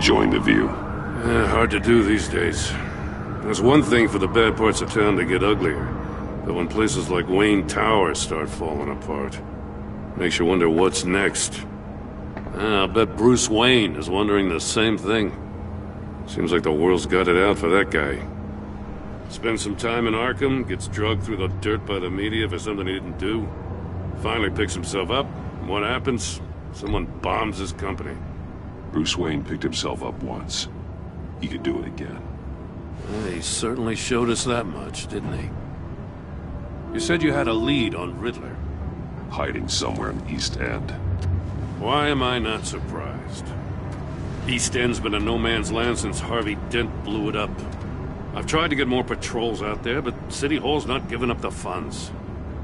Enjoying the view? Hard to do these days. There's one thing for the bad parts of town to get uglier, but when places like Wayne Tower start falling apart, makes you wonder what's next. I'll bet Bruce Wayne is wondering the same thing. Seems like the world's got it out for that guy. Spends some time in Arkham, gets drugged through the dirt by the media for something he didn't do. Finally picks himself up, and what happens? Someone bombs his company. Bruce Wayne picked himself up once. He could do it again. He certainly showed us that much, didn't he? You said you had a lead on Riddler. Hiding somewhere in the East End. Why am I not surprised? East End's been a no-man's land since Harvey Dent blew it up. I've tried to get more patrols out there, but City Hall's not giving up the funds.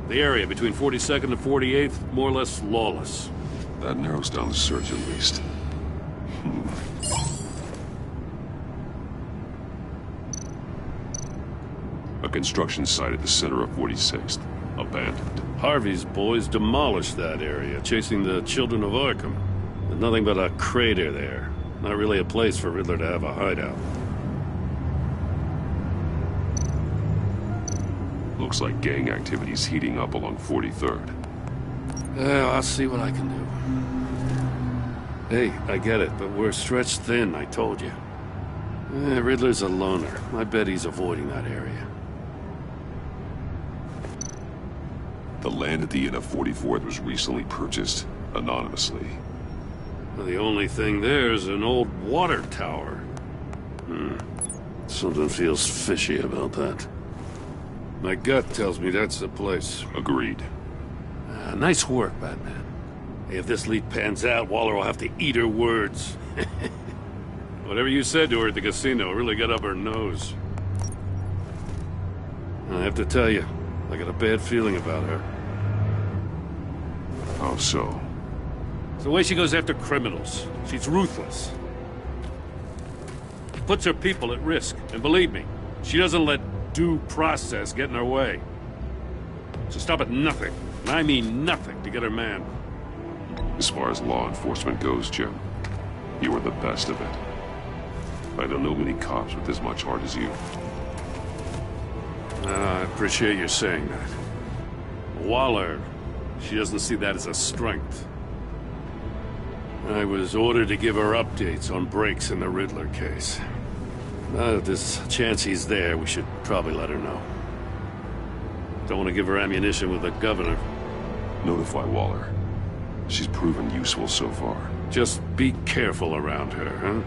The area between 42nd and 48th, more or less lawless. That narrows down the search at least. A construction site at the center of 46th. Abandoned. Harvey's boys demolished that area, chasing the children of Arkham. There's nothing but a crater there. Not really a place for Riddler to have a hideout. Looks like gang activity's heating up along 43rd. Yeah, I'll see what I can do. Hey, I get it, but we're stretched thin, I told you. Riddler's a loner. I bet he's avoiding that area. The land at the end of 44th was recently purchased anonymously. Well, the only thing there is an old water tower. Something feels fishy about that. My gut tells me that's the place. Agreed. Nice work, Batman. Hey, if this lead pans out, Waller will have to eat her words. Whatever you said to her at the casino really got up her nose. I have to tell you, I got a bad feeling about her. How so? It's the way she goes after criminals. She's ruthless. Puts her people at risk. And believe me, she doesn't let due process get in her way. She'll stop at nothing, and I mean nothing, to get her man. As far as law enforcement goes, Jim, you are the best of it. I don't know many cops with as much heart as you. I appreciate you saying that. Waller, she doesn't see that as a strength. I was ordered to give her updates on breaks in the Riddler case. Now that there's a chance he's there, we should probably let her know. Don't want to give her ammunition with the governor. Notify Waller. She's proven useful so far. Just be careful around her, huh?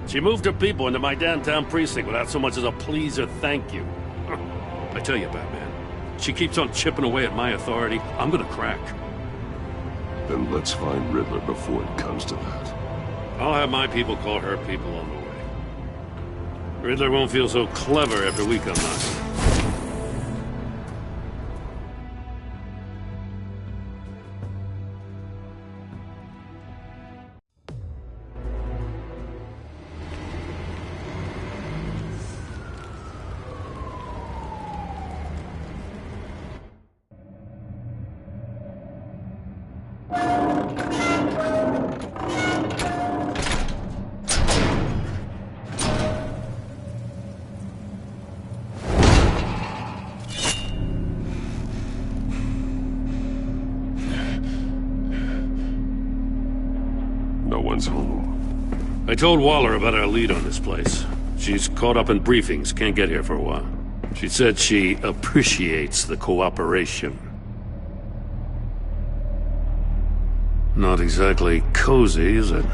She moved her people into my downtown precinct without so much as a please or thank you. I tell you, Batman, she keeps on chipping away at my authority, I'm gonna crack. Then let's find Riddler before it comes to that. I'll have my people call her people on the way. Riddler won't feel so clever after we come knocking. No one's home. I told Waller about our lead on this place. She's caught up in briefings, can't get here for a while. She said she appreciates the cooperation. Not exactly cozy, is it?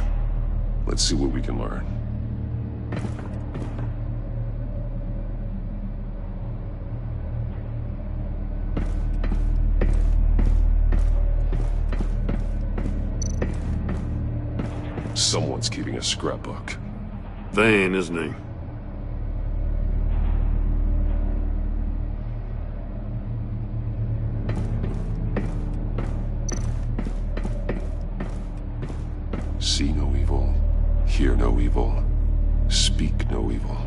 Let's see what we can learn. Someone's keeping a scrapbook. Vain, isn't he? See no evil, hear no evil, speak no evil.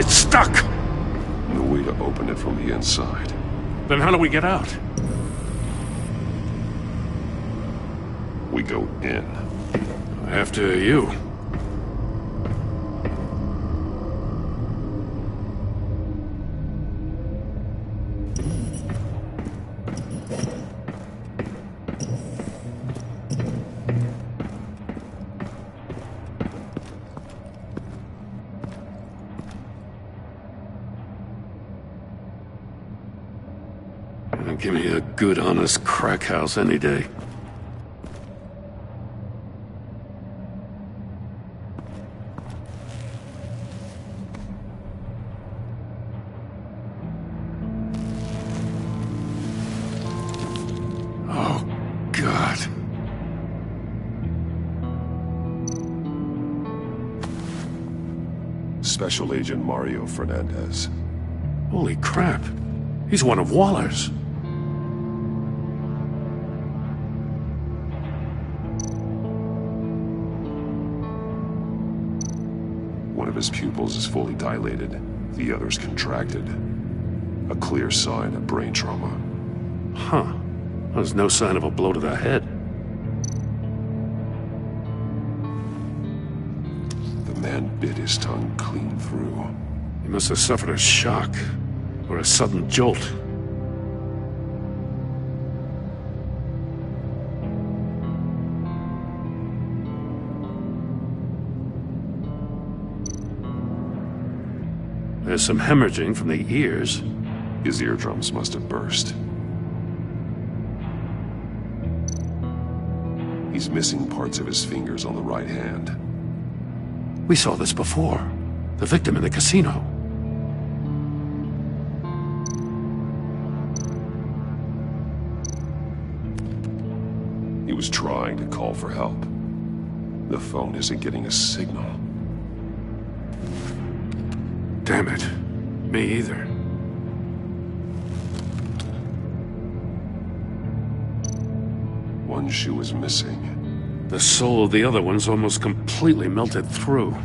It's stuck! No way to open it from the inside. Then how do we get out? We go in. After you. Give me a good, honest crack house any day. Oh, God. Special Agent Mario Fernandez. Holy crap. He's one of Waller's. One of his pupils is fully dilated, the other's contracted. A clear sign of brain trauma. Huh. There's no sign of a blow to the head. The man bit his tongue clean through. He must have suffered a shock, or a sudden jolt. There's some hemorrhaging from the ears. His eardrums must have burst. He's missing parts of his fingers on the right hand. We saw this before. The victim in the casino. He was trying to call for help. The phone isn't getting a signal. Damn it. Me either. One shoe is missing. The sole of the other one's almost completely melted through.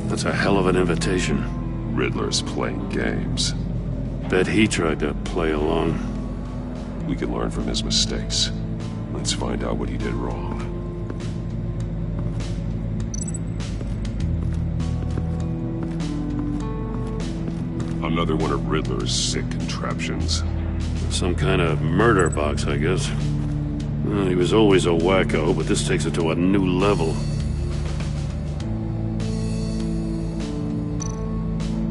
That's a hell of an invitation. Riddler's playing games. Bet he tried to play along. We can learn from his mistakes. Let's find out what he did wrong. Another one of Riddler's sick contraptions. Some kind of murder box, I guess. Well, he was always a wacko, but this takes it to a new level.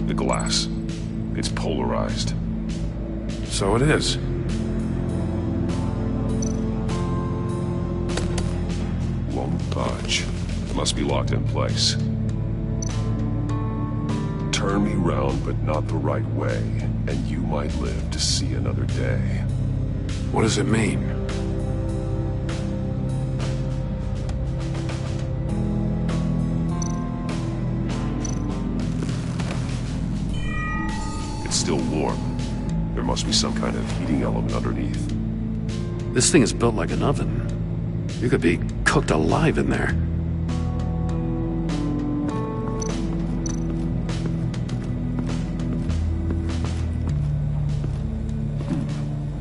The glass. It's polarized. So it is. Won't budge. It must be locked in place. Turn me round, but not the right way, and you might live to see another day. What does it mean? It's still warm. There must be some kind of heating element underneath. This thing is built like an oven. You could be cooked alive in there.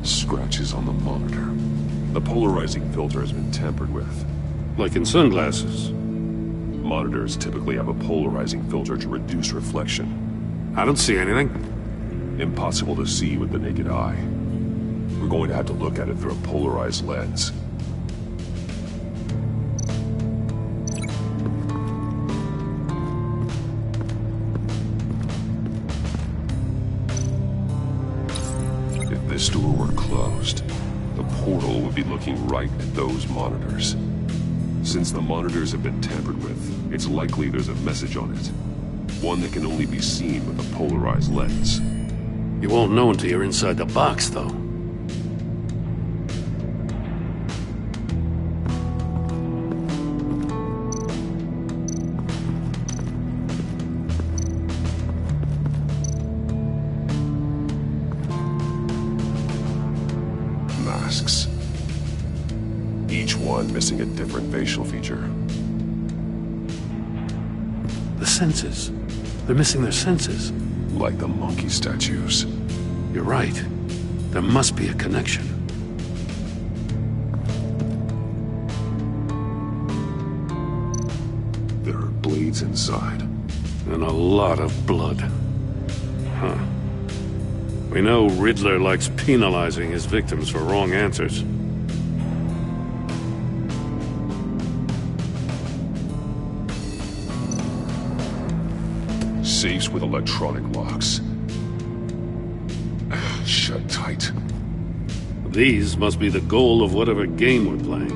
Scratches on the monitor. The polarizing filter has been tampered with. Like in sunglasses. Monitors typically have a polarizing filter to reduce reflection. I don't see anything. Impossible to see with the naked eye. We're going to have to look at it through a polarized lens. If this door were closed, the portal would be looking right at those monitors. Since the monitors have been tampered with, it's likely there's a message on it. One that can only be seen with a polarized lens. You won't know until you're inside the box, though. Masks. Each one one missing a different facial feature. The senses. They're missing their senses. Like the monkey statues. You're right. There must be a connection. There are blades inside. And a lot of blood. Huh. We know Riddler likes penalizing his victims for wrong answers. Safes with electronic locks. Shut tight. These must be the goal of whatever game we're playing.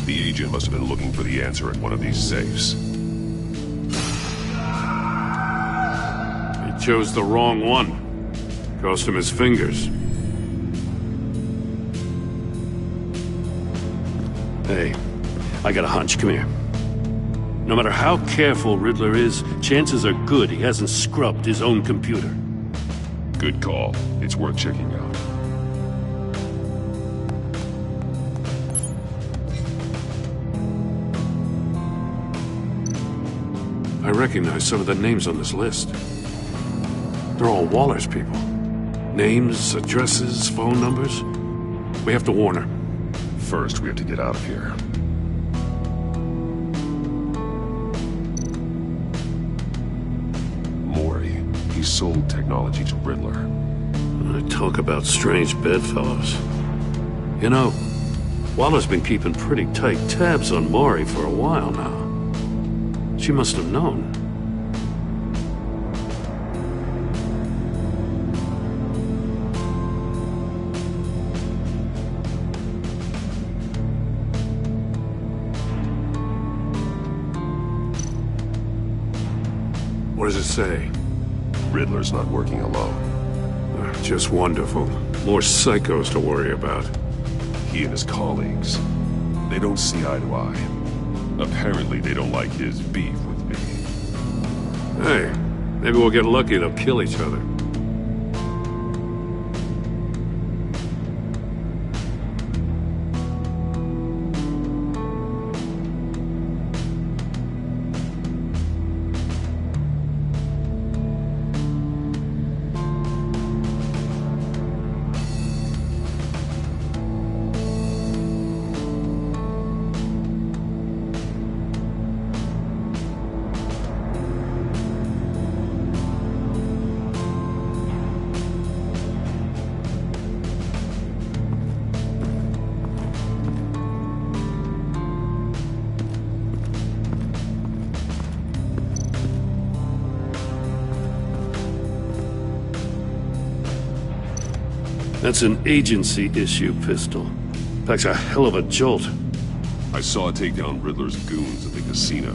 The agent must have been looking for the answer in one of these safes. He chose the wrong one. Cost him his fingers. Hey, I got a hunch. Come here. No matter how careful Riddler is, chances are good he hasn't scrubbed his own computer. Good call. It's worth checking out. I recognize some of the names on this list. They're all Waller's people. Names, addresses, phone numbers. We have to warn her. First, we have to get out of here. Mori, he sold technology to Riddler. Talk about strange bedfellows. You know, Waller's been keeping pretty tight tabs on Mori for a while now. She must have known. What does it say? Riddler's not working alone. Just wonderful. More psychos to worry about. He and his colleagues, they don't see eye to eye. Apparently they don't like his beef with me. Hey, maybe we'll get lucky they'll kill each other. That's an agency-issue pistol. Packs a hell of a jolt. I saw it take down Riddler's goons at the casino.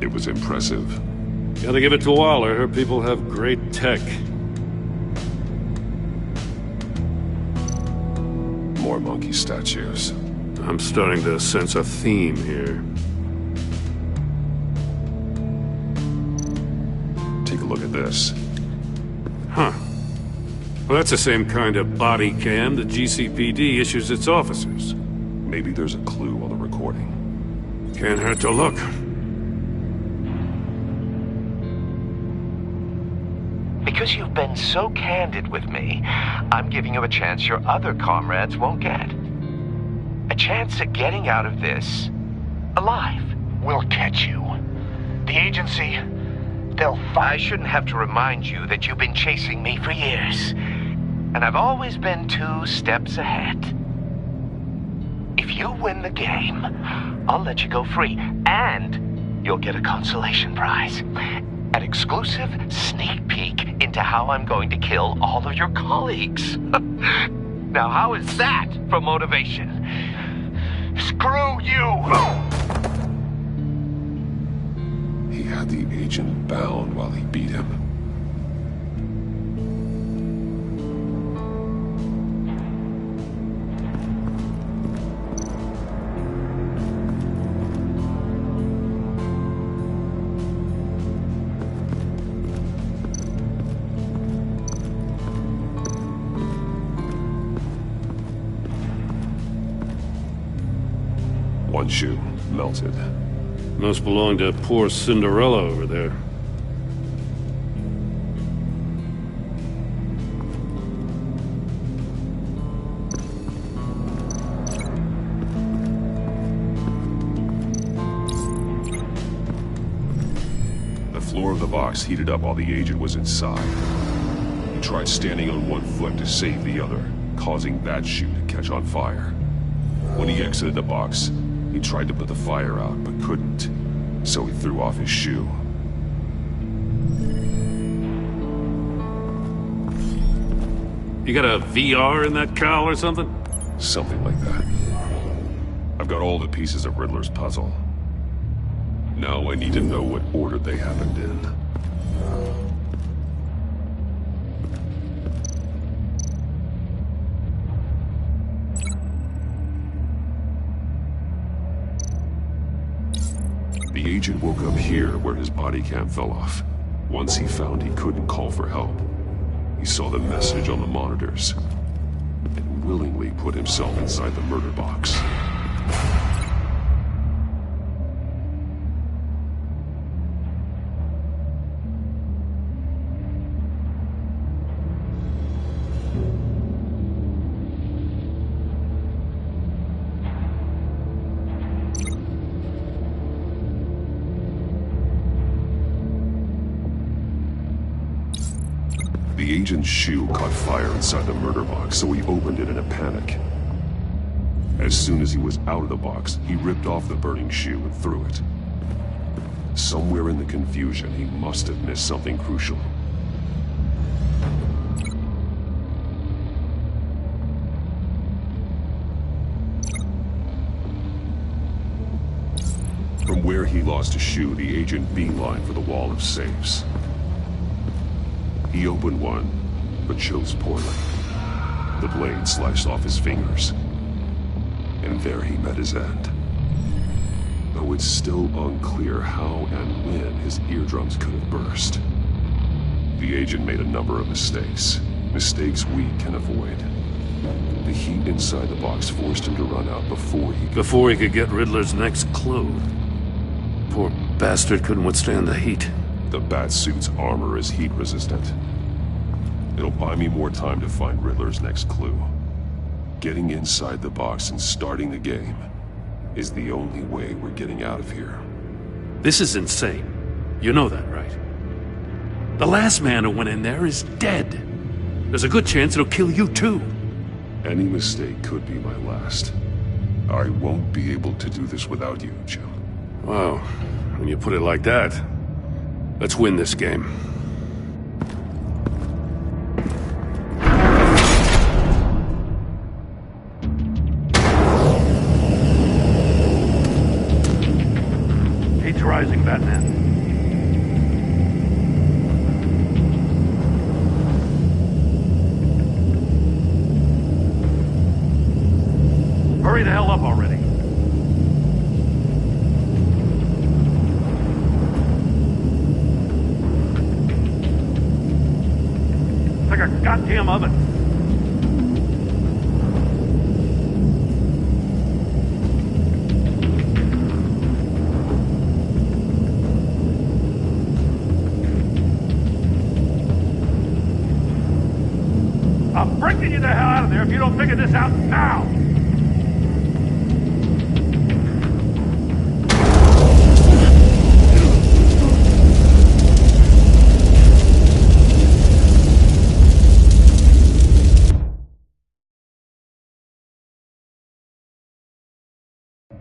It was impressive. Gotta give it to Waller. Her people have great tech. More monkey statues. I'm starting to sense a theme here. Take a look at this. Huh. Well, that's the same kind of body cam the GCPD issues its officers. Maybe there's a clue on the recording. Can't hurt to look. Because you've been so candid with me, I'm giving you a chance your other comrades won't get. A chance at getting out of this alive. We'll catch you. The agency, they'll I shouldn't have to remind you that you've been chasing me for years. And I've always been 2 steps ahead. If you win the game, I'll let you go free. And you'll get a consolation prize. An exclusive sneak peek into how I'm going to kill all of your colleagues. Now, how is that for motivation? screw you! He had the agent bound while he beat him. One shoe, melted. Must belong to poor Cinderella over there. The floor of the box heated up while the agent was inside. He tried standing on one foot to save the other, causing that shoe to catch on fire. When he exited the box, he tried to put the fire out, but couldn't, so he threw off his shoe. You got a VR in that cowl or something? Something like that. I've got all the pieces of Riddler's puzzle. Now I need to know what order they happened in. The agent woke up here where his body cam fell off. Once he found he couldn't call for help, he saw the message on the monitors and willingly put himself inside the murder box. The agent's shoe caught fire inside the murder box, so he opened it in a panic. As soon as he was out of the box, he ripped off the burning shoe and threw it. Somewhere in the confusion, he must have missed something crucial. From where he lost a shoe, the agent beelined for the wall of safes. He opened one, but chose poorly. The blade sliced off his fingers. And there he met his end. Though it's still unclear how and when his eardrums could have burst. The agent made a number of mistakes. Mistakes we can avoid. The heat inside the box forced him to run out before he could get Riddler's next clue. Poor bastard couldn't withstand the heat. The Batsuit's armor is heat resistant. It'll buy me more time to find Riddler's next clue. Getting inside the box and starting the game is the only way we're getting out of here. This is insane. You know that, right? The last man who went in there is dead. There's a good chance it'll kill you too. Any mistake could be my last. I won't be able to do this without you, Jim. Wow, when you put it like that, let's win this game. Rising, Batman. Hurry the hell up already. It's like a goddamn oven. I'm breaking you the hell out of there if you don't figure this out now!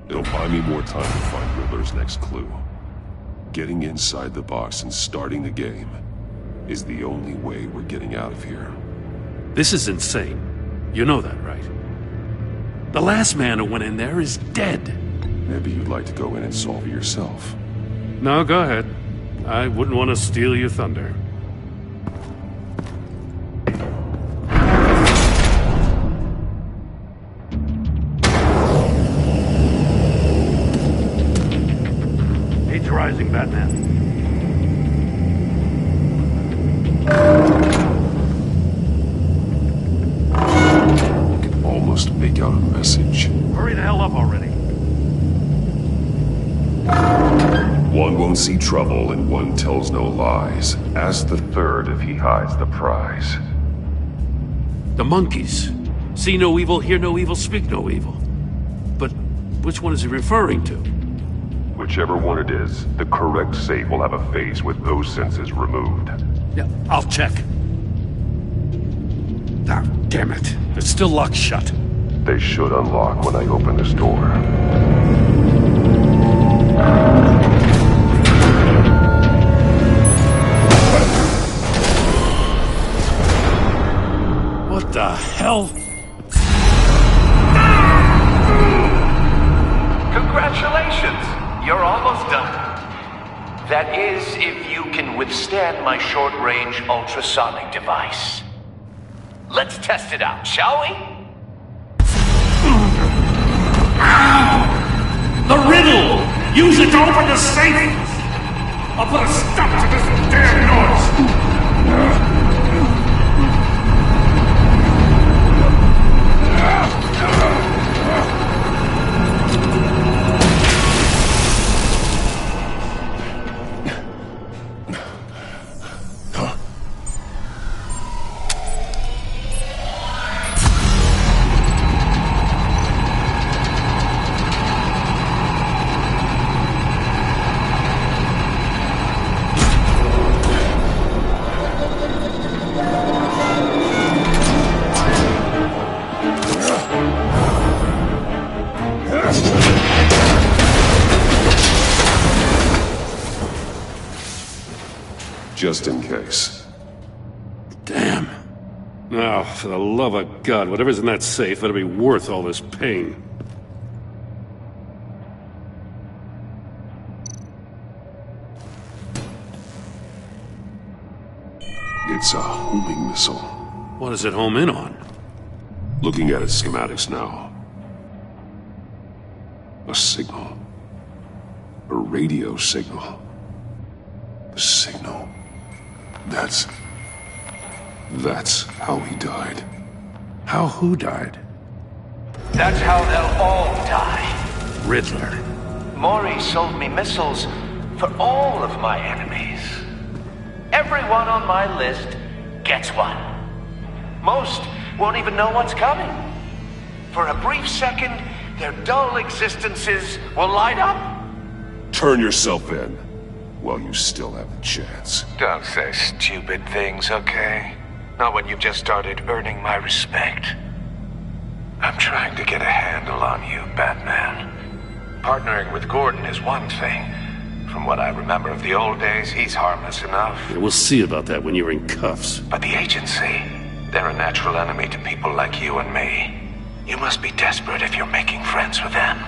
It'll buy me more time to find Riddler's next clue. Getting inside the box and starting the game is the only way we're getting out of here. This is insane. You know that, right? The last man who went in there is dead. Maybe you'd like to go in and solve it yourself. No, go ahead. I wouldn't want to steal your thunder. Age rising, Batman. Almost make out a message. Hurry the hell up already. don't see trouble and one tells no lies. Ask the third if he hides the prize. The monkeys. See no evil, hear no evil, speak no evil. But which one is he referring to? Whichever one it is, the correct safe will have a phase with those senses removed. Yeah, I'll check. Ah, damn it. It's still locked shut. They should unlock when I open this door. What the hell? Congratulations! You're almost done. That is, if you can withstand my short-range ultrasonic device. Let's test it out, shall we? The riddle! Use it to open the safe! I'll put a stop to this damn noise! Just in case. Damn. Now, for the love of God, whatever's in that safe better be worth all this pain. It's a homing missile. What does it home in on? Looking at its schematics now. A signal. A radio signal. A signal. That's how he died. How who died? That's how they'll all die. Riddler. Maury sold me missiles for all of my enemies. Everyone on my list gets one. Most won't even know what's coming. For a brief second, their dull existences will light up. Turn yourself in while you still have a chance. Don't say stupid things, okay? Not when you've just started earning my respect. I'm trying to get a handle on you, Batman. Partnering with Gordon is one thing. From what I remember of the old days, he's harmless enough. Yeah, we'll see about that when you're in cuffs. But the agency, they're a natural enemy to people like you and me. You must be desperate if you're making friends with them.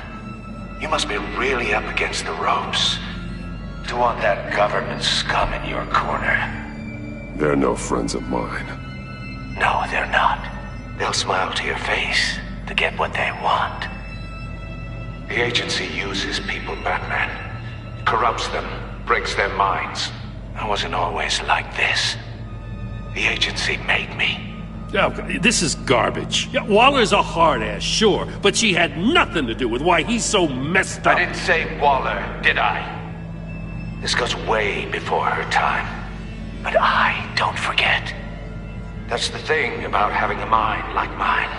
You must be really up against the ropes to want that government scum in your corner. They're no friends of mine. No, they're not. They'll smile to your face to get what they want. The agency uses people, Batman. Corrupts them, breaks their minds. I wasn't always like this. The agency made me. Oh, this is garbage. Yeah, Waller's a hard-ass, sure, but she had nothing to do with why he's so messed up. I didn't say Waller, did I? This goes way before her time. But I don't forget. That's the thing about having a mind like mine.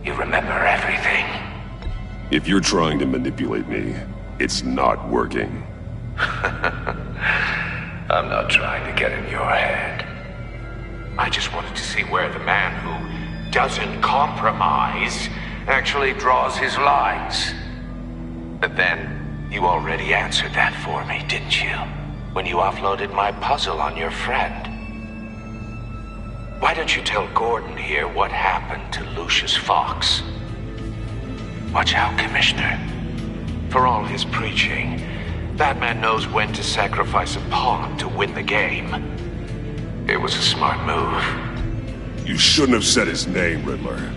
You remember everything. If you're trying to manipulate me, it's not working. I'm not trying to get in your head. I just wanted to see where the man who doesn't compromise actually draws his lines. But then, you already answered that for me, didn't you? When you offloaded my puzzle on your friend. Why don't you tell Gordon here what happened to Lucius Fox? Watch out, Commissioner. For all his preaching, Batman knows when to sacrifice a pawn to win the game. It was a smart move. You shouldn't have said his name, Riddler.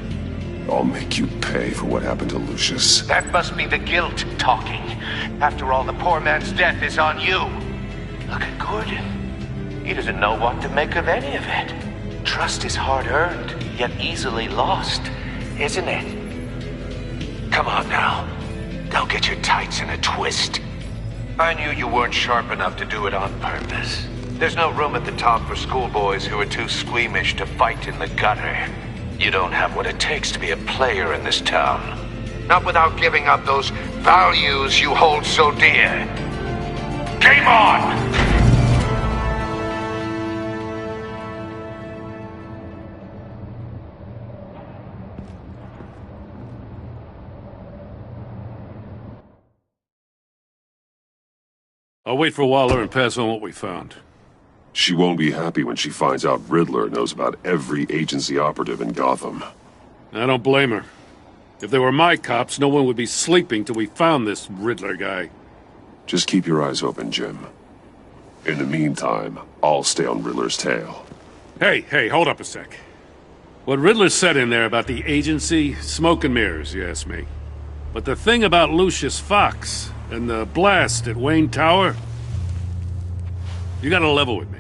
I'll make you pay for what happened to Lucius. That must be the guilt talking. After all, the poor man's death is on you. Look at Gordon. He doesn't know what to make of any of it. Trust is hard-earned, yet easily lost, isn't it? Come on now. Don't get your tights in a twist. I knew you weren't sharp enough to do it on purpose. There's no room at the top for schoolboys who are too squeamish to fight in the gutter. You don't have what it takes to be a player in this town. Not without giving up those values you hold so dear. Game on! I'll wait for Waller and pass on what we found. She won't be happy when she finds out Riddler knows about every agency operative in Gotham. I don't blame her. If they were my cops, no one would be sleeping till we found this Riddler guy. Just keep your eyes open, Jim. In the meantime, I'll stay on Riddler's tail. Hey, hold up a sec. What Riddler said in there about the agency, smoke and mirrors, you ask me. But the thing about Lucius Fox and the blast at Wayne Tower, you gotta level with me.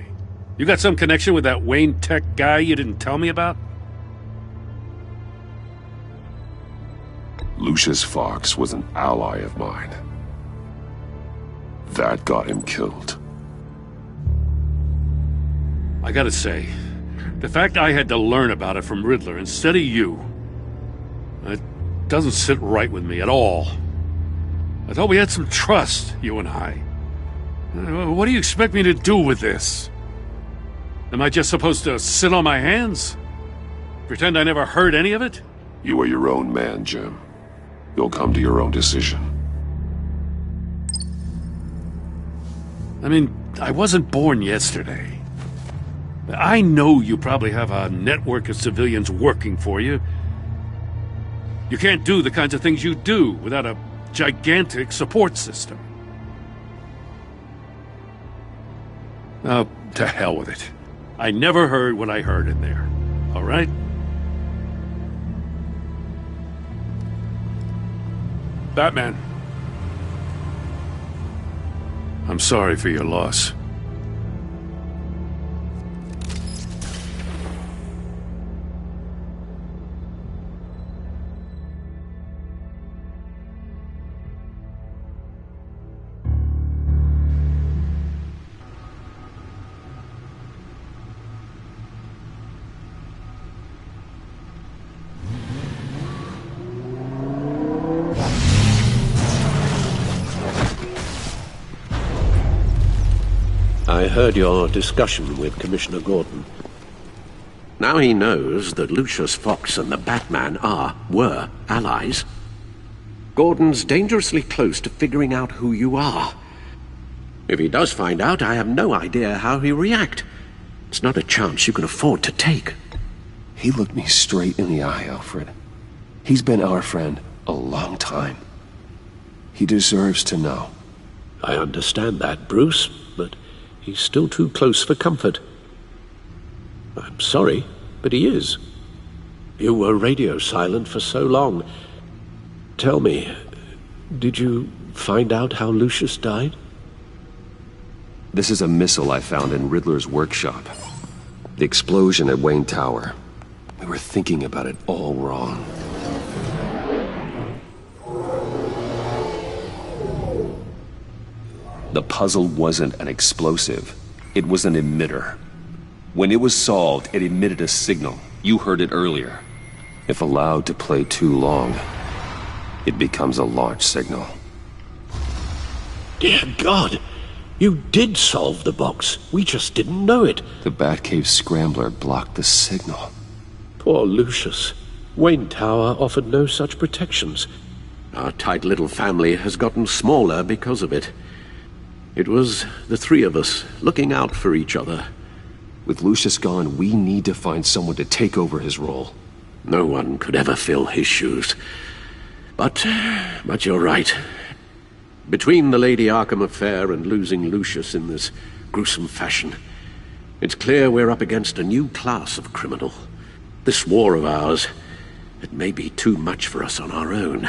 You got some connection with that Wayne Tech guy you didn't tell me about? Lucius Fox was an ally of mine. That got him killed. I gotta say, the fact I had to learn about it from Riddler instead of you, it doesn't sit right with me at all. I thought we had some trust, you and I. What do you expect me to do with this? Am I just supposed to sit on my hands? Pretend I never heard any of it? You are your own man, Jim. You'll come to your own decision. I mean, I wasn't born yesterday. I know you probably have a network of civilians working for you. You can't do the kinds of things you do without a gigantic support system. Oh, to hell with it. I never heard what I heard in there. All right? Batman. I'm sorry for your loss. I heard your discussion with Commissioner Gordon. Now he knows that Lucius Fox and the Batman were allies. Gordon's dangerously close to figuring out who you are. If he does find out, I have no idea how he'll react. It's not a chance you can afford to take. He looked me straight in the eye, Alfred. He's been our friend a long time. He deserves to know. I understand that, Bruce, but he's still too close for comfort. I'm sorry, but he is. You were radio silent for so long. Tell me, did you find out how Lucius died? This is a missile I found in Riddler's workshop. The explosion at Wayne Tower. We were thinking about it all wrong. The puzzle wasn't an explosive. It was an emitter. When it was solved, it emitted a signal. You heard it earlier. If allowed to play too long, it becomes a launch signal. Dear God! You did solve the box. We just didn't know it. The Batcave scrambler blocked the signal. Poor Lucius. Wayne Tower offered no such protections. Our tight little family has gotten smaller because of it. It was the three of us looking out for each other. With Lucius gone, we need to find someone to take over his role. No one could ever fill his shoes. But you're right. Between the Lady Arkham affair and losing Lucius in this gruesome fashion, it's clear we're up against a new class of criminal. This war of ours, it may be too much for us on our own.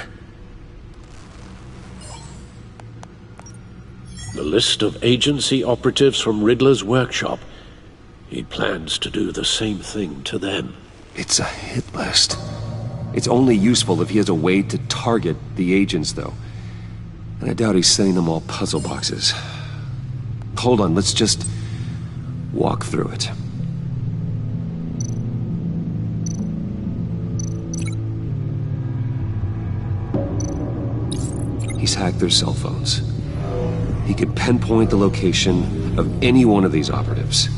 The list of agency operatives from Riddler's workshop. He plans to do the same thing to them. It's a hit list. It's only useful if he has a way to target the agents, though. And I doubt he's setting them all puzzle boxes. Hold on, let's just walk through it. He's hacked their cell phones. He could pinpoint the location of any one of these operatives.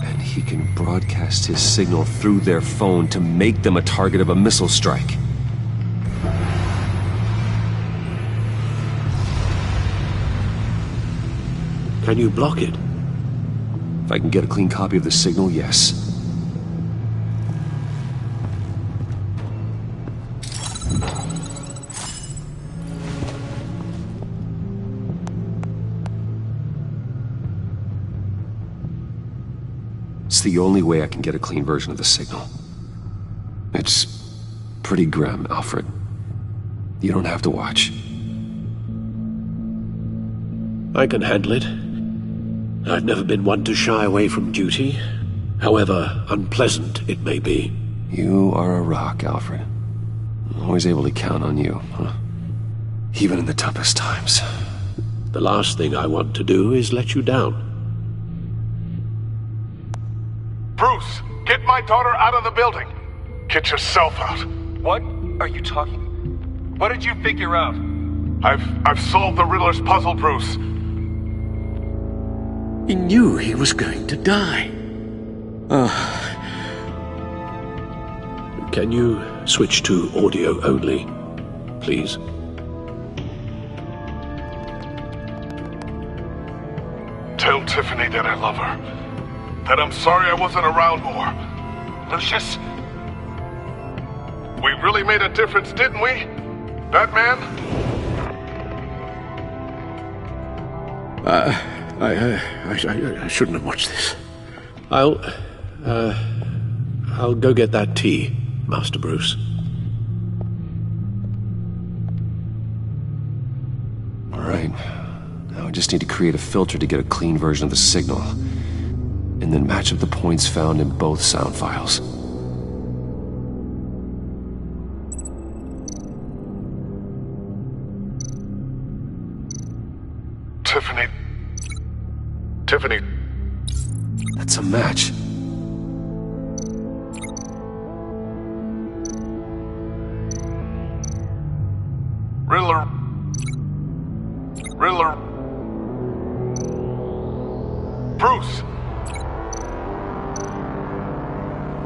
And he can broadcast his signal through their phone to make them a target of a missile strike. Can you block it? If I can get a clean copy of the signal, yes. It's the only way I can get a clean version of the signal. It's pretty grim, Alfred. You don't have to watch. I can handle it. I've never been one to shy away from duty, however unpleasant it may be. You are a rock, Alfred. I'm always able to count on you, huh? Even in the toughest times. The last thing I want to do is let you down. Bruce, get my daughter out of the building. Get yourself out. What are you talking? What did you figure out? I've solved the Riddler's puzzle, Bruce. He knew he was going to die. Can you switch to audio only, please? Tell Tiffany that I love her. That I'm sorry I wasn't around more. Lucius? We really made a difference, didn't we? Batman? I shouldn't have watched this. I'll go get that tea, Master Bruce. All right. Now I just need to create a filter to get a clean version of the signal, and then match up the points found in both sound files. Tiffany. That's a match. Riddler.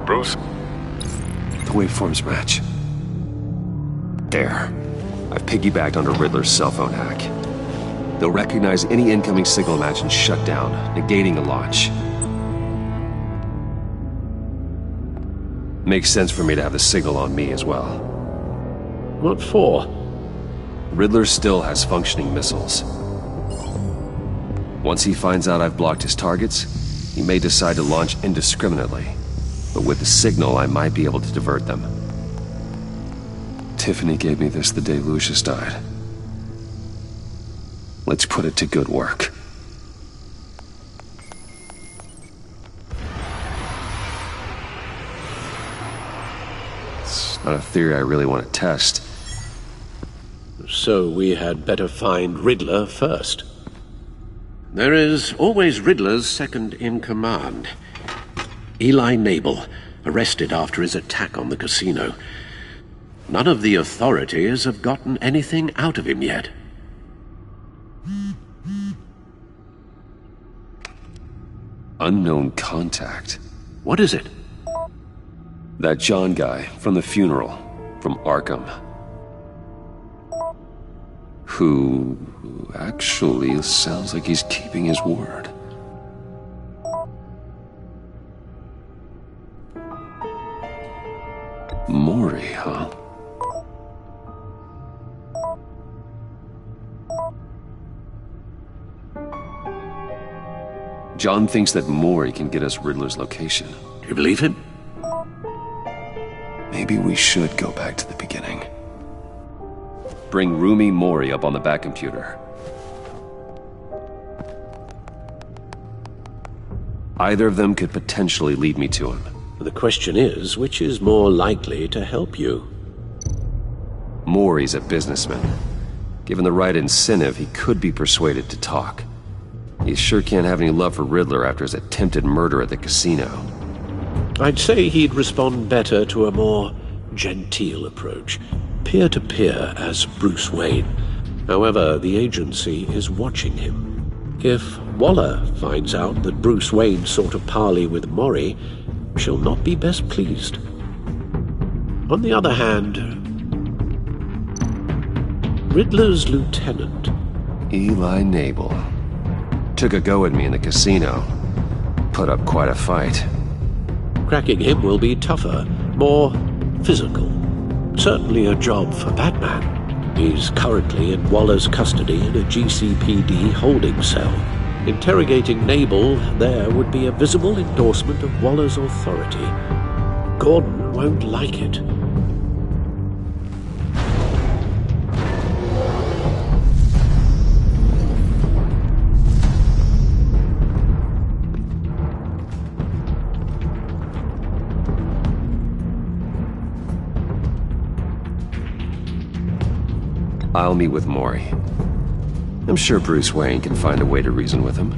Bruce. The waveforms match. There. I've piggybacked onto Riddler's cell phone hack. They'll recognize any incoming signal match and shut down, negating a launch. Makes sense for me to have the signal on me as well. What for? Riddler still has functioning missiles. Once he finds out I've blocked his targets, he may decide to launch indiscriminately. But with the signal, I might be able to divert them. Tiffany gave me this the day Lucius died. Let's put it to good work. It's not a theory I really want to test. So we had better find Riddler first. There is always Riddler's second in command. Eli Nabel, arrested after his attack on the casino. None of the authorities have gotten anything out of him yet. Unknown contact. What is it? That John guy from the funeral, from Arkham. Who actually sounds like he's keeping his word. Maury, huh? John thinks that Maury can get us Riddler's location. Do you believe him? Maybe we should go back to the beginning. Bring Rumi Maury up on the back computer. Either of them could potentially lead me to him. The question is, which is more likely to help you? Maury's a businessman. Given the right incentive, he could be persuaded to talk. He sure can't have any love for Riddler after his attempted murder at the casino. I'd say he'd respond better to a more genteel approach, peer-to-peer as Bruce Wayne. However, the agency is watching him. If Waller finds out that Bruce Wayne sought a parley with Maury, she'll not be best pleased. On the other hand, Riddler's lieutenant, Eli Nabel, took a go at me in the casino. Put up quite a fight. Cracking him will be tougher, more physical. Certainly a job for Batman. He's currently in Waller's custody in a GCPD holding cell. Interrogating Nabel there would be a visible endorsement of Waller's authority. Gordon won't like it. I'll meet with Maury. I'm sure Bruce Wayne can find a way to reason with him.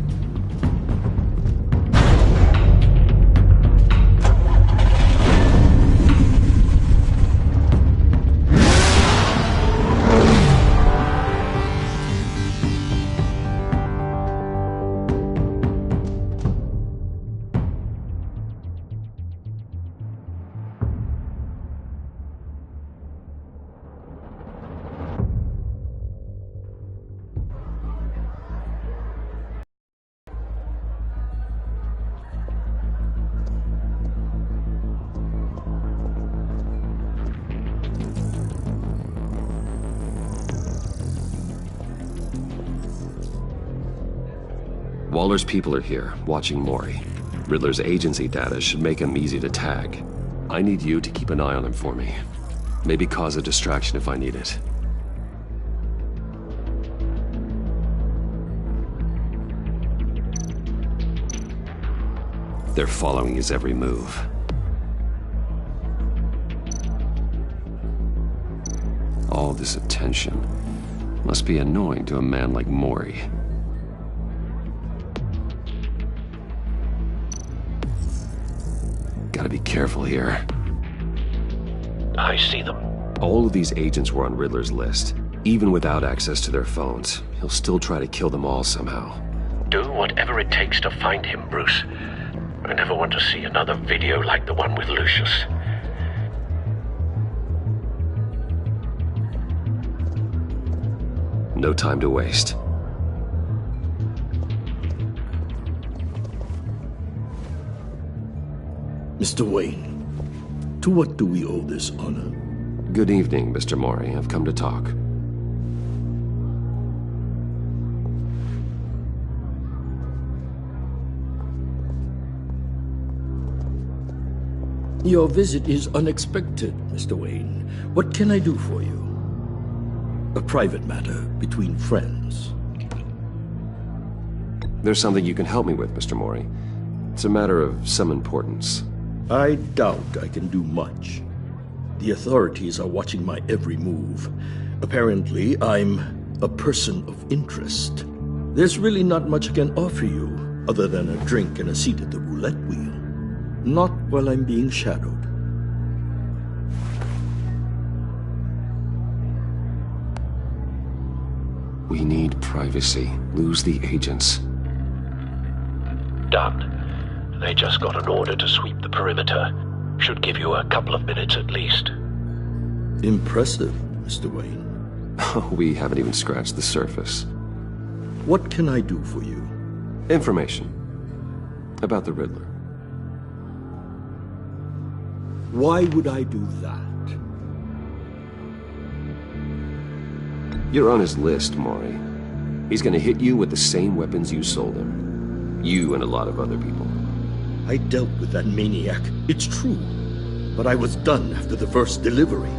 Waller's people are here, watching Maury. Riddler's agency data should make him easy to tag. I need you to keep an eye on him for me. Maybe cause a distraction if I need it. They're following his every move. All this attention must be annoying to a man like Maury. Gotta be careful here. I see them. All of these agents were on Riddler's list. Even without access to their phones, he'll still try to kill them all somehow. Do whatever it takes to find him, Bruce. I never want to see another video like the one with Lucius. No time to waste. Mr. Wayne, to what do we owe this honor? Good evening, Mr. Maury. I've come to talk. Your visit is unexpected, Mr. Wayne. What can I do for you? A private matter between friends. There's something you can help me with, Mr. Maury. It's a matter of some importance. I doubt I can do much. The authorities are watching my every move. Apparently, I'm a person of interest. There's really not much I can offer you, other than a drink and a seat at the roulette wheel. Not while I'm being shadowed. We need privacy. Lose the agents. Done. They just got an order to sweep the perimeter. Should give you a couple of minutes at least. Impressive, Mr. Wayne. We haven't even scratched the surface. What can I do for you? Information. About the Riddler. Why would I do that? You're on his list, Maury. He's gonna hit you with the same weapons you sold him. You and a lot of other people. I dealt with that maniac, it's true. But I was done after the first delivery.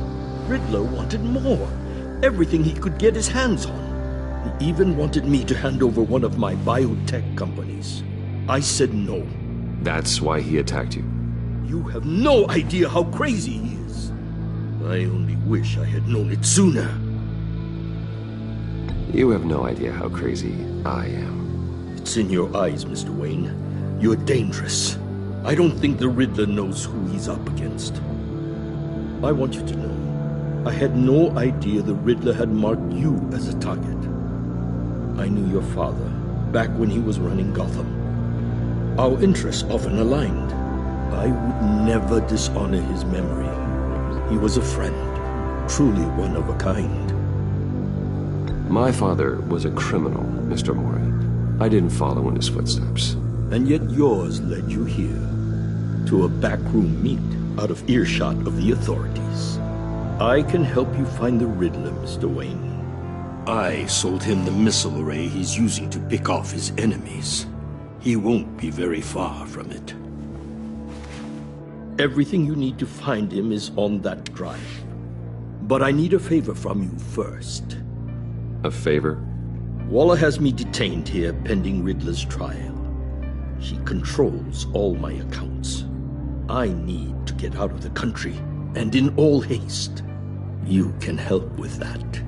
Riddler wanted more. Everything he could get his hands on. He even wanted me to hand over one of my biotech companies. I said no. That's why he attacked you. You have no idea how crazy he is. I only wish I had known it sooner. You have no idea how crazy I am. It's in your eyes, Mr. Wayne. You're dangerous. I don't think the Riddler knows who he's up against. I want you to know, I had no idea the Riddler had marked you as a target. I knew your father back when he was running Gotham. Our interests often aligned. I would never dishonor his memory. He was a friend, truly one of a kind. My father was a criminal, Mr. Mori. I didn't follow in his footsteps. And yet yours led you here, to a backroom meet out of earshot of the authorities. I can help you find the Riddler, Mr. Wayne. I sold him the missile array he's using to pick off his enemies. He won't be very far from it. Everything you need to find him is on that drive. But I need a favor from you first. A favor? Waller has me detained here pending Riddler's trial. He controls all my accounts. I need to get out of the country, and in all haste. You can help with that.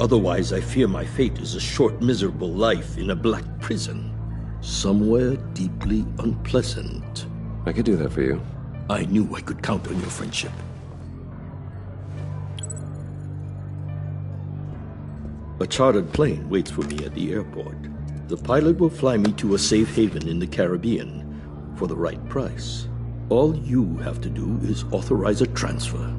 Otherwise, I fear my fate is a short, miserable life in a black prison. Somewhere deeply unpleasant. I could do that for you. I knew I could count on your friendship. A chartered plane waits for me at the airport. The pilot will fly me to a safe haven in the Caribbean for the right price. All you have to do is authorize a transfer.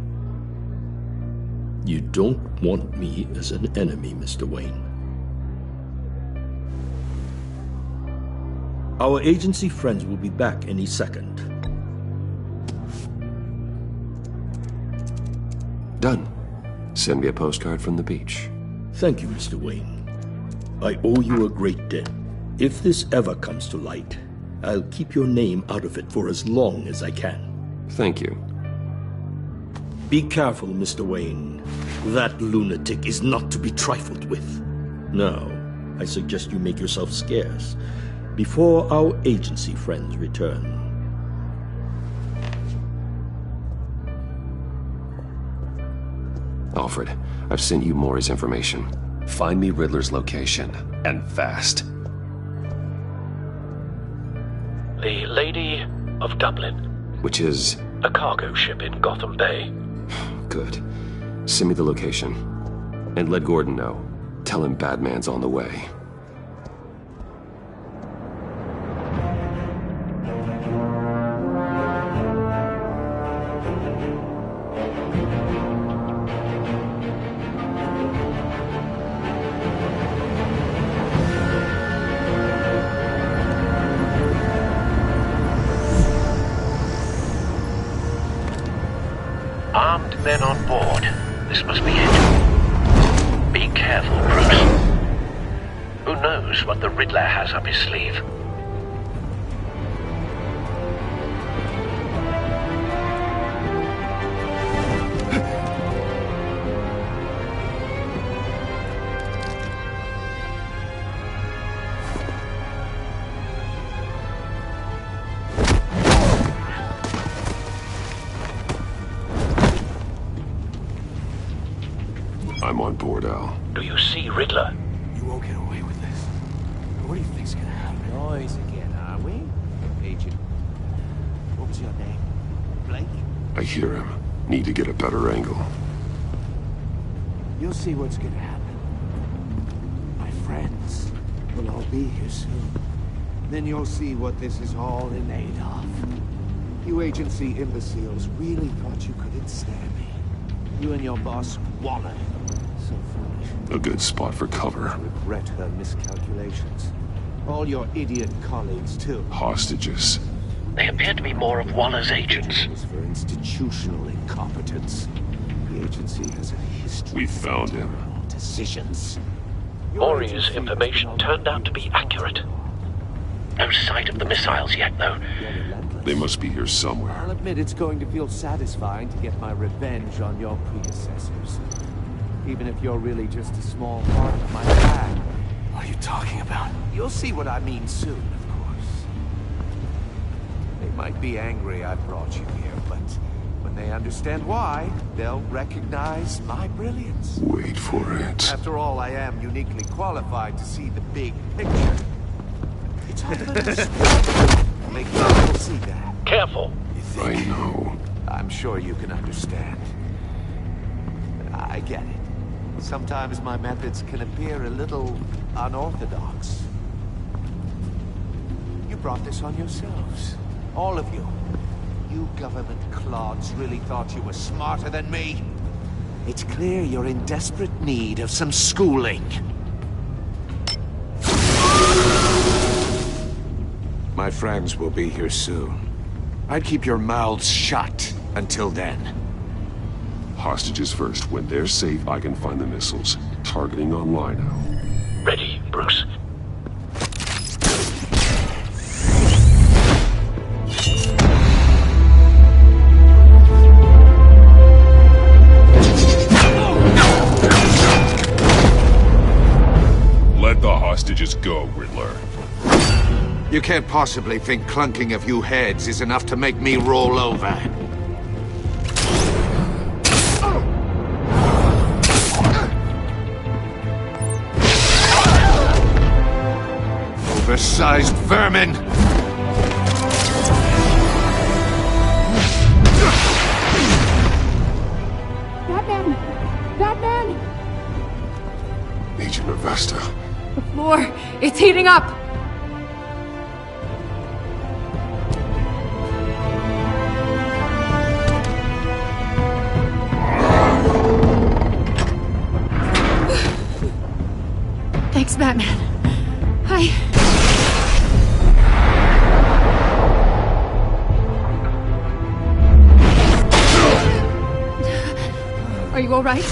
You don't want me as an enemy, Mr. Wayne. Our agency friends will be back any second. Done. Send me a postcard from the beach. Thank you, Mr. Wayne. I owe you a great debt. If this ever comes to light, I'll keep your name out of it for as long as I can. Thank you. Be careful, Mr. Wayne. That lunatic is not to be trifled with. Now, I suggest you make yourself scarce before our agency friends return. Alfred, I've sent you Maury's information. Find me Riddler's location, and fast. The Lady of Dublin. Which is? A cargo ship in Gotham Bay. Good. Send me the location. And let Gordon know. Tell him Batman's on the way. Armed men on board. This must be it. Be careful, Bruce. Who knows what the Riddler has up his sleeve? I'm on board, Al. Do you see Riddler? You won't get away with this. What do you think's gonna happen? Noise again, are we? Agent. What was your name? Blake? I hear him. Need to get a better angle. You'll see what's gonna happen. My friends will all be here soon. Then you'll see what this is all in aid of. You agency imbeciles really thought you could ensnare me. You and your boss, Waller. So foolish. A good spot for cover. I regret her miscalculations. All your idiot colleagues, too. Hostages. They appear to be more of Waller's agents. It was for institutional incompetence. The agency has a history We found him. of decisions. Maury's information turned out to be accurate. No sight of the missiles yet, though. They must be here somewhere. I'll admit it's going to feel satisfying to get my revenge on your predecessors. Even if you're really just a small part of my plan. What are you talking about? You'll see what I mean soon, of course. might be angry I brought you here, but when they understand why, they'll recognize my brilliance. Wait for it. After all, I am uniquely qualified to see the big picture. It's all about the make people see that. Careful. I know. I'm sure you can understand. I get it. Sometimes my methods can appear a little unorthodox. You brought this on yourselves. All of you. You government clods really thought you were smarter than me? It's clear you're in desperate need of some schooling. My friends will be here soon. I'd keep your mouths shut until then. Hostages first. When they're safe, I can find the missiles. Targeting on Lino. Ready, Bruce. Let the hostages go, Riddler. You can't possibly think clunking a few heads is enough to make me roll over. Oversized vermin! Batman! Batman! Agent Avesta. The floor, it's heating up! Thanks, Batman. Are you all right?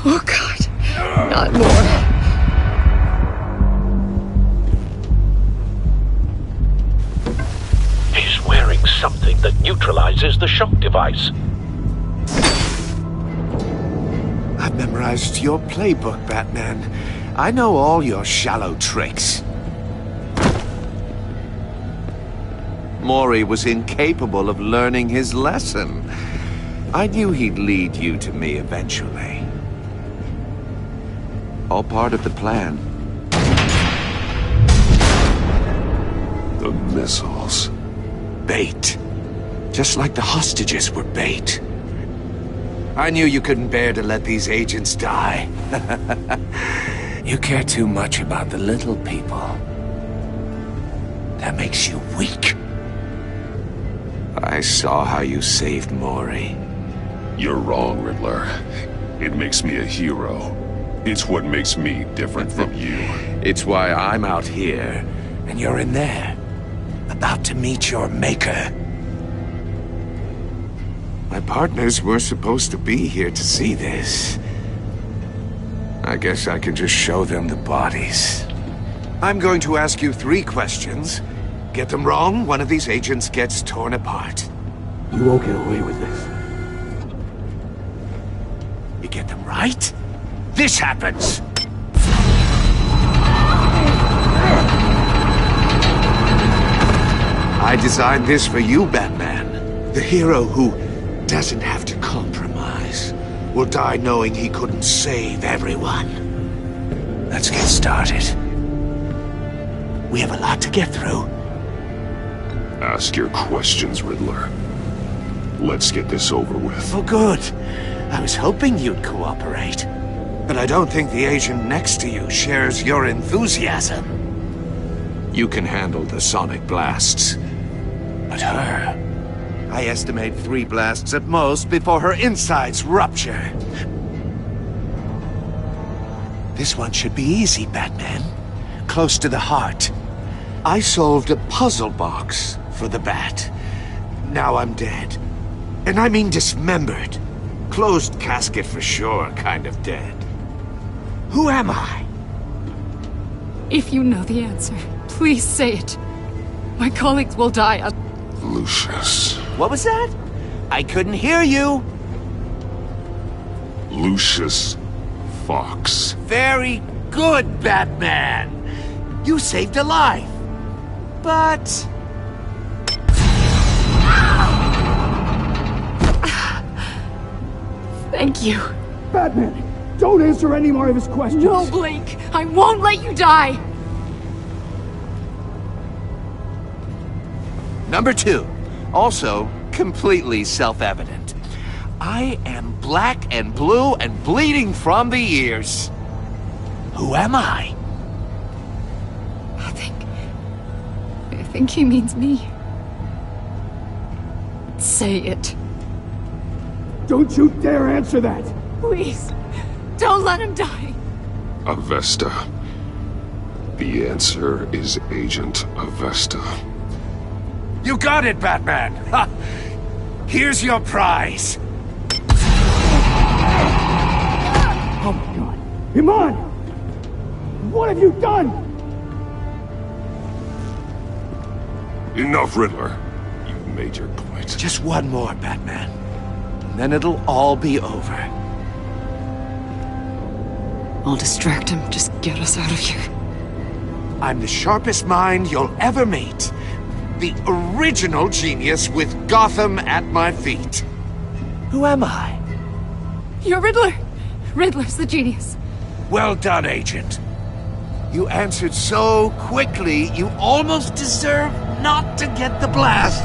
Oh, God. Not more. He's wearing something that neutralizes the shock device. I've memorized your playbook, Batman. I know all your shallow tricks. Mori was incapable of learning his lesson. I knew he'd lead you to me eventually. All part of the plan. The missiles. Bait. Just like the hostages were bait. I knew you couldn't bear to let these agents die. You care too much about the little people. That makes you weak. I saw how you saved Mori. You're wrong, Riddler. It makes me a hero. It's what makes me different from you. It's why I'm out here, and you're in there. About to meet your maker. My partners were supposed to be here to see this. I guess I can just show them the bodies. I'm going to ask you 3 questions. Get them wrong, one of these agents gets torn apart. You won't get away with this. You get them right, this happens! I designed this for you, Batman. The hero who doesn't have to compromise will die knowing he couldn't save everyone. Let's get started. We have a lot to get through. Ask your questions, Riddler. Let's get this over with. Oh, good. I was hoping you'd cooperate. But I don't think the agent next to you shares your enthusiasm. You can handle the sonic blasts. But her... I estimate 3 blasts at most before her insides rupture. This one should be easy, Batman. Close to the heart. I solved a puzzle box for the Bat. Now I'm dead. And I mean dismembered. Closed casket for sure, kind of dead. Who am I? If you know the answer, please say it. My colleagues will die. Lucius. What was that? I couldn't hear you. Lucius Fox. Very good, Batman. You saved a life. But... Thank you. Batman, don't answer any more of his questions. No, Blake. I won't let you die. Number 2. Also, completely self-evident. I am black and blue and bleeding from the ears. Who am I? I think he means me. Say it. Don't you dare answer that! Please. Don't let him die. Avesta. The answer is Agent Avesta. You got it, Batman! Ha! Here's your prize! Oh my god. Iman! What have you done? Enough, Riddler. You've made your point. Just one more, Batman. And then it'll all be over. I'll distract him. Just get us out of here. I'm the sharpest mind you'll ever meet. The original genius with Gotham at my feet. Who am I? You're Riddler. Riddler's the genius. Well done, Agent. You answered so quickly, you almost deserve not to get the blast.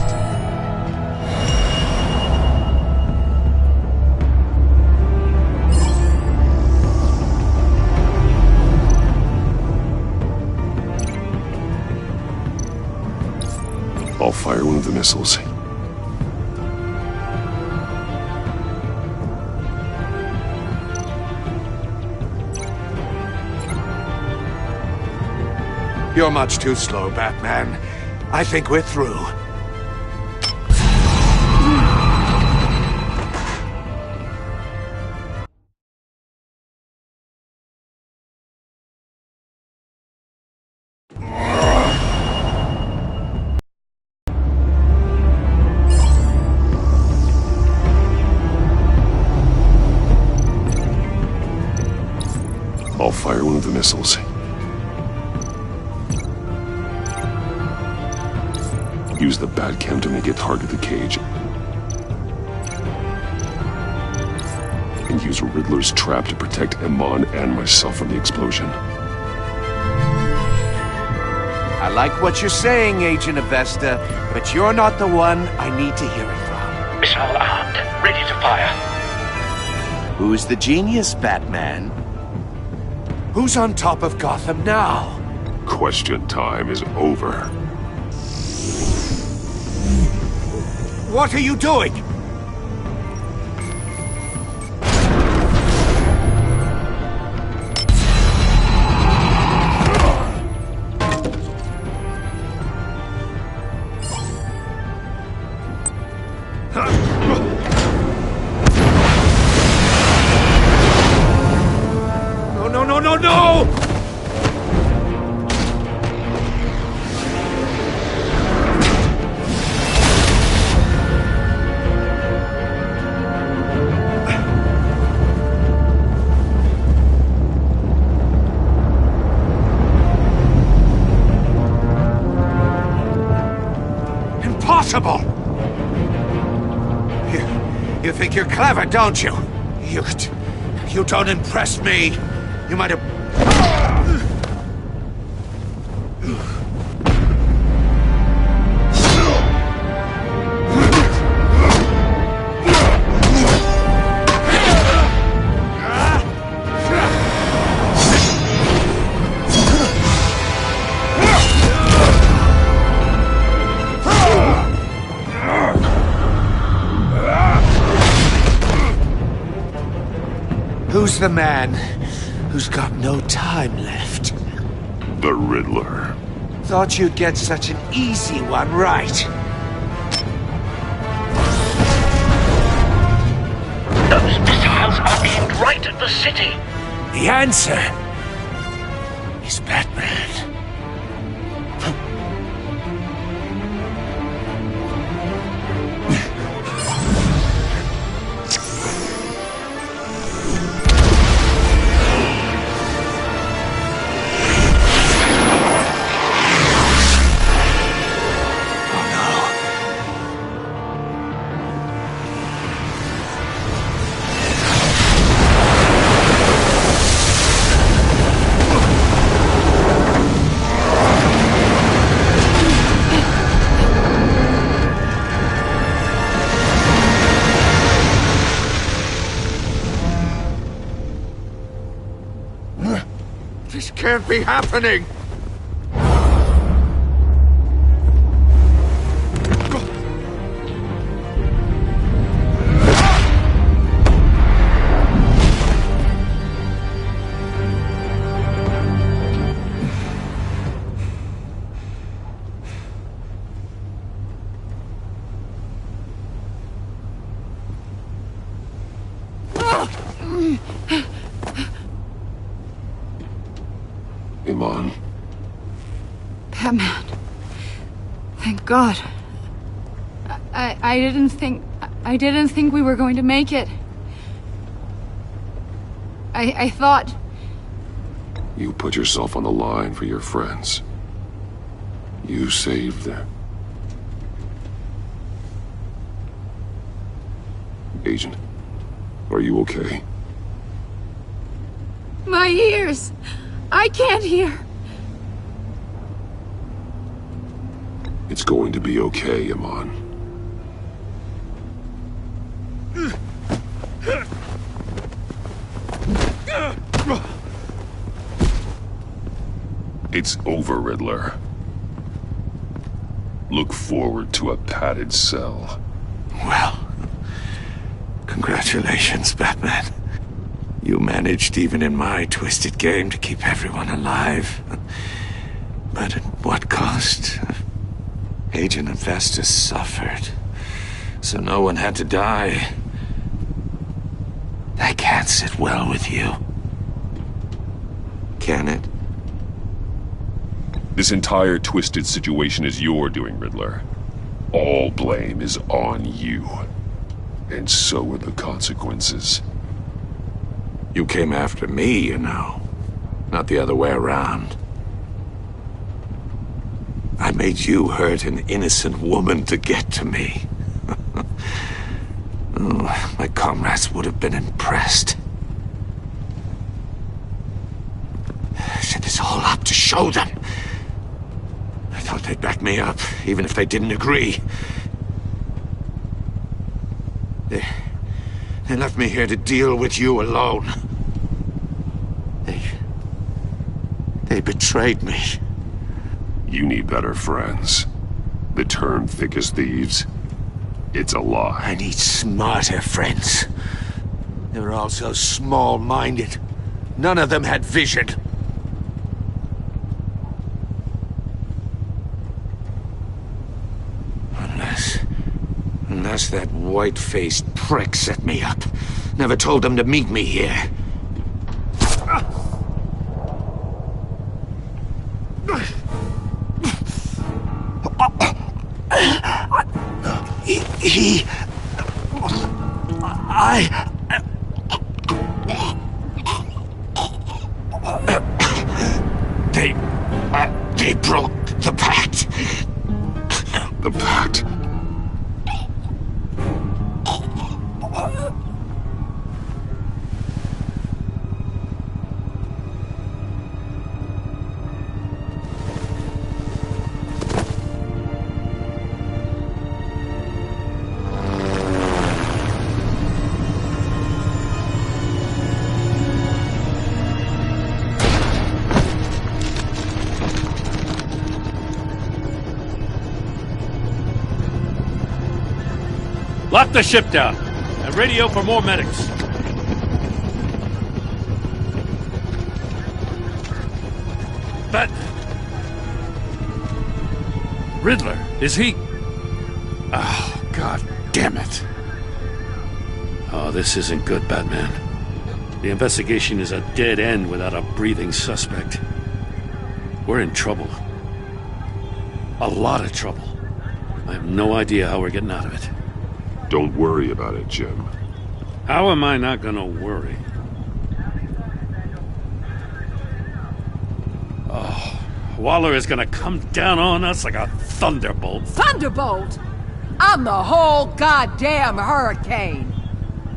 I'll fire one of the missiles. You're much too slow, Batman. I think we're through. I'll fire one of the missiles. Use the Batcam to make it target the cage. And use Riddler's trap to protect Iman and myself from the explosion. I like what you're saying, Agent Avesta, but you're not the one I need to hear it from. Missile armed, ready to fire. Who's the genius, Batman? Who's on top of Gotham now? Question time is over. What are you doing? No! Impossible! You think you're clever, don't you? You don't impress me. You might have... Who's the man who's got no time left? The Riddler. Thought you'd get such an easy one right. Those missiles are aimed right at the city. The answer is Batman. be happening? Iman. Batman. Thank God. I didn't think we were going to make it. I thought... You put yourself on the line for your friends. You saved them. Agent, are you okay? My ears! I can't hear! It's going to be okay, Iman. It's over, Riddler. Look forward to a padded cell. Well, congratulations, Batman. You managed, even in my twisted game, to keep everyone alive. But at what cost? Agent Investus suffered, so no one had to die. That can't sit well with you. Can it? This entire twisted situation is your doing, Riddler. All blame is on you. And so are the consequences. You came after me, you know. Not the other way around. I made you hurt an innocent woman to get to me. Oh, my comrades would have been impressed. I set this all up to show them. I thought they'd back me up, even if they didn't agree. They left me here to deal with you alone. They betrayed me. You need better friends. The term thick as thieves, it's a lie. I need smarter friends. They were all so small-minded. None of them had vision. Unless that white-faced prick set me up. Never told them to meet me here. They broke the pact. The pact? Lock the ship down, and radio for more medics. Riddler, is he... Oh, God damn it. Oh, this isn't good, Batman. The investigation is a dead end without a breathing suspect. We're in trouble. A lot of trouble. I have no idea how we're getting out of it. Don't worry about it, Jim. How am I not gonna worry? Oh, Waller is gonna come down on us like a thunderbolt. Thunderbolt? I'm the whole goddamn hurricane.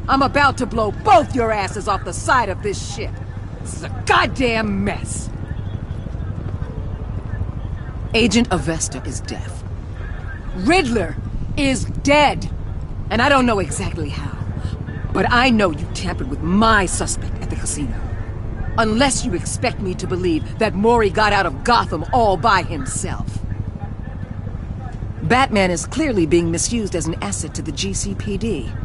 I'm about to blow both your asses off the side of this ship. This is a goddamn mess. Agent Avesta is deaf. Riddler is dead. And I don't know exactly how, but I know you tampered with my suspect at the casino. Unless you expect me to believe that Maury got out of Gotham all by himself. Batman is clearly being misused as an asset to the GCPD.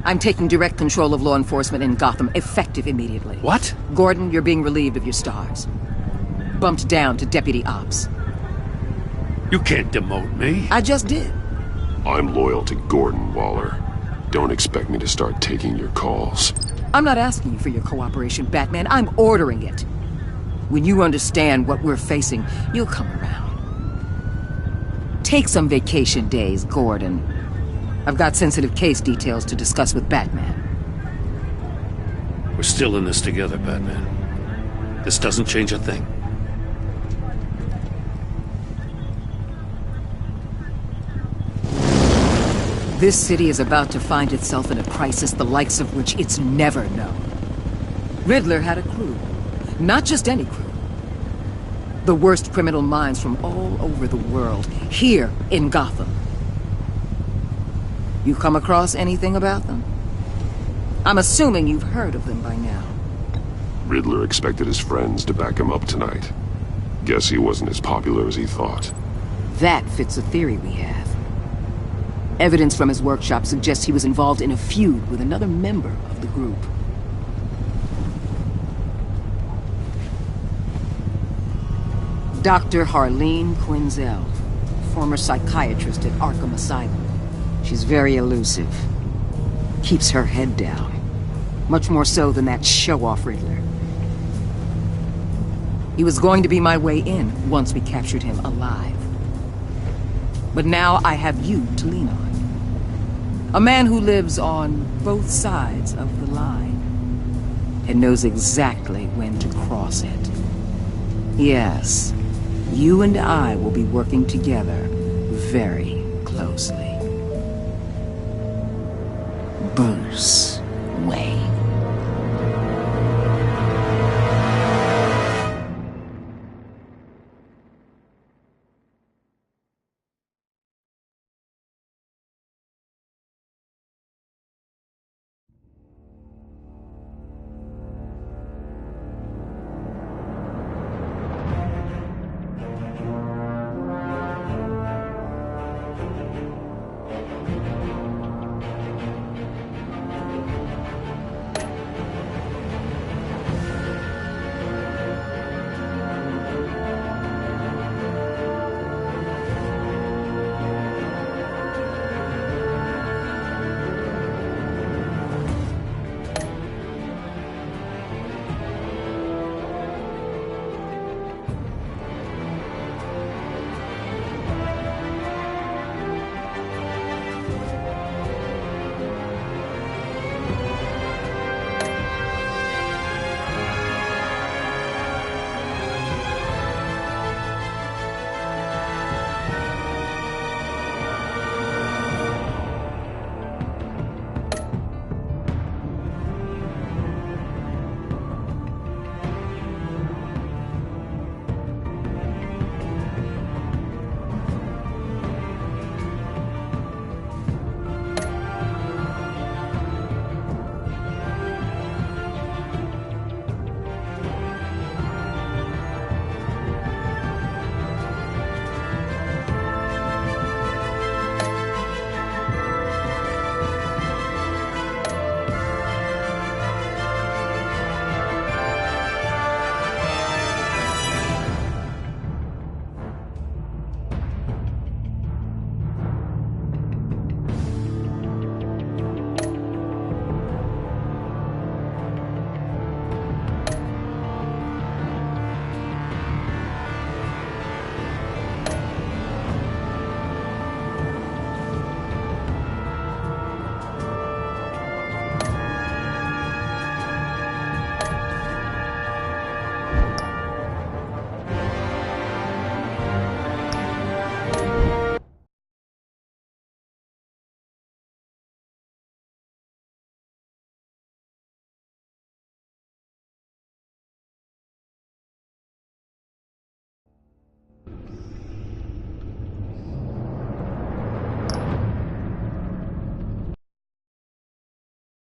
I'm taking direct control of law enforcement in Gotham, effective immediately. What? Gordon, you're being relieved of your stars. Bumped down to Deputy Ops. You can't demote me. I just did. I'm loyal to Gordon, Waller. Don't expect me to start taking your calls. I'm not asking you for your cooperation, Batman. I'm ordering it. When you understand what we're facing, you'll come around. Take some vacation days, Gordon. I've got sensitive case details to discuss with Batman. We're still in this together, Batman. This doesn't change a thing. This city is about to find itself in a crisis the likes of which it's never known. Riddler had a crew. Not just any crew. The worst criminal minds from all over the world, here in Gotham. You come across anything about them? I'm assuming you've heard of them by now. Riddler expected his friends to back him up tonight. Guess he wasn't as popular as he thought. That fits a theory we have. Evidence from his workshop suggests he was involved in a feud with another member of the group. Dr. Harleen Quinzel, former psychiatrist at Arkham Asylum. She's very elusive. Keeps her head down. Much more so than that show-off Riddler. He was going to be my way in once we captured him alive. But now I have you to lean on. A man who lives on both sides of the line and knows exactly when to cross it. Yes, you and I will be working together very closely. Bruce Wayne.